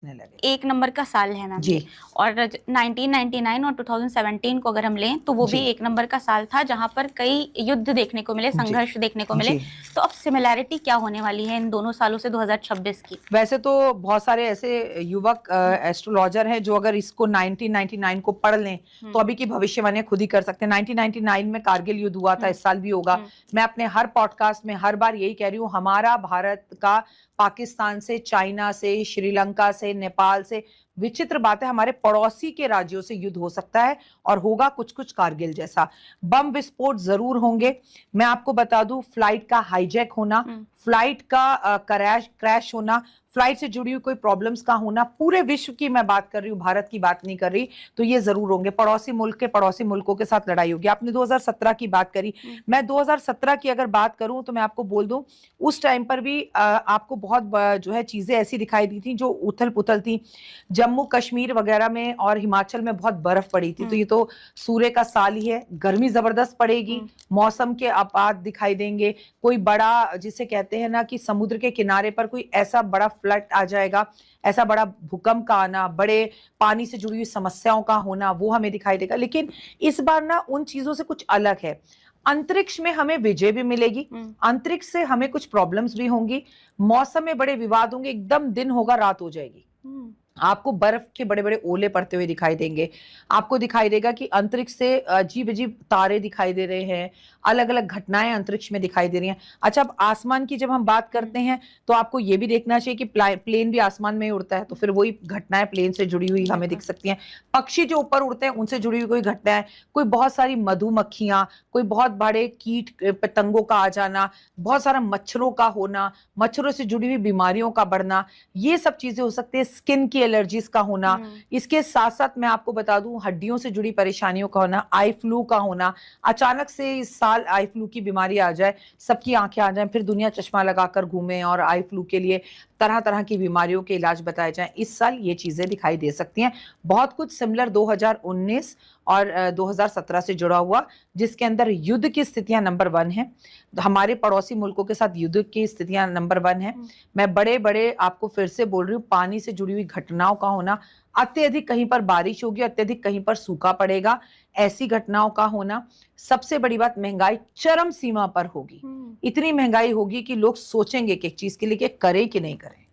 लगे। एक नंबर का साल है मैम जी। और 1999 और 2017 को अगर हम लें तो वो भी एक नंबर का साल था जहां पर कई युद्ध देखने को मिले, संघर्ष देखने को मिले। तो अब सिमिलैरिटी क्या होने वाली है इन दोनों सालों से 2026 की? वैसे तो बहुत सारे ऐसे युवक एस्ट्रोलॉजर हैं जो अगर इसको 1999 को पढ़ लें तो अभी की भविष्यवाणी खुद ही कर सकते हैं। 1999 में कारगिल युद्ध हुआ था, इस साल भी होगा। मैं अपने हर पॉडकास्ट में हर बार यही कह रही हूँ, हमारा भारत का पाकिस्तान से, चाइना से, श्रीलंका से, नेपाल से, विचित्र बात है हमारे पड़ोसी के राज्यों से युद्ध हो सकता है और होगा कुछ कुछ कारगिल जैसा। बम विस्फोट जरूर होंगे। मैं आपको बता दूं, फ्लाइट का हाईजैक होना, फ्लाइट का क्रैश होना, फ्लाइट से जुड़ी हुई कोई प्रॉब्लम्स का होना, पूरे विश्व की मैं बात कर रही हूँ, भारत की बात नहीं कर रही, तो ये जरूर होंगे। पड़ोसी मुल्क के पड़ोसी मुल्कों के साथ लड़ाई होगी। आपने 2017 की बात करी, मैं 2017 की अगर बात करूं तो मैं आपको बोल दूं, उस टाइम पर भी आपको बहुत जो है चीजें ऐसी दिखाई दी थी जो उथल पुथल थी। जम्मू कश्मीर वगैरह में और हिमाचल में बहुत बर्फ पड़ी थी। तो ये तो सूर्य का साल ही है, गर्मी जबरदस्त पड़ेगी, मौसम के आपात दिखाई देंगे, कोई बड़ा जिसे कहते हैं ना कि समुद्र के किनारे पर कोई ऐसा बड़ा फ्लड आ जाएगा, ऐसा बड़ा भूकंप का आना, बड़े पानी से जुड़ी हुई समस्याओं का होना, वो हमें दिखाई देगा। लेकिन इस बार ना उन चीजों से कुछ अलग है। अंतरिक्ष में हमें विजय भी मिलेगी, अंतरिक्ष से हमें कुछ प्रॉब्लम्स भी होंगी, मौसम में बड़े विवाद होंगे, एकदम दिन होगा रात हो जाएगी। आपको बर्फ के बड़े बड़े ओले पड़ते हुए दिखाई देंगे। आपको दिखाई देगा कि अंतरिक्ष से अजीब अजीब तारे दिखाई दे रहे हैं, अलग अलग घटनाएं अंतरिक्ष में दिखाई दे रही हैं। अच्छा, अब आसमान की जब हम बात करते हैं तो आपको ये भी देखना चाहिए कि प्लेन भी आसमान में उड़ता है, तो फिर वही घटनाएं प्लेन से जुड़ी हुई हमें दिख सकती हैं। पक्षी जो ऊपर उड़ते हैं उनसे जुड़ी हुई कोई घटनाएं, कोई बहुत सारी मधुमक्खियां, कोई बहुत बड़े कीट पतंगों का आ जाना, बहुत सारा मच्छरों का होना, मच्छरों से जुड़ी हुई बीमारियों का बढ़ना, ये सब चीजें हो सकती है। स्किन की एलर्जीज का होना, इसके साथ साथ मैं आपको बता दूं हड्डियों से जुड़ी परेशानियों का होना, आई फ्लू का होना, अचानक से इस साल आई फ्लू की बीमारी आ जाए, सबकी आंखें आ जाएं, फिर दुनिया चश्मा लगाकर घूमे और आई फ्लू के लिए तरह तरह की बीमारियों के इलाज बताए जाएं, इस साल ये चीजें दिखाई दे सकती हैं। बहुत कुछ सिमिलर 2019 और 2017 से जुड़ा हुआ, जिसके अंदर युद्ध की स्थितियां नंबर 1 है, हमारे पड़ोसी मुल्कों के साथ युद्ध की स्थितियां नंबर 1 है। मैं बड़े बड़े आपको फिर से बोल रही हूँ, पानी से जुड़ी हुई घटनाओं का होना, अत्यधिक कहीं पर बारिश होगी, अत्यधिक कहीं पर सूखा पड़ेगा, ऐसी घटनाओं का होना। सबसे बड़ी बात, महंगाई चरम सीमा पर होगी। इतनी महंगाई होगी कि लोग सोचेंगे कि एक चीज के लिए कि करें कि नहीं करें।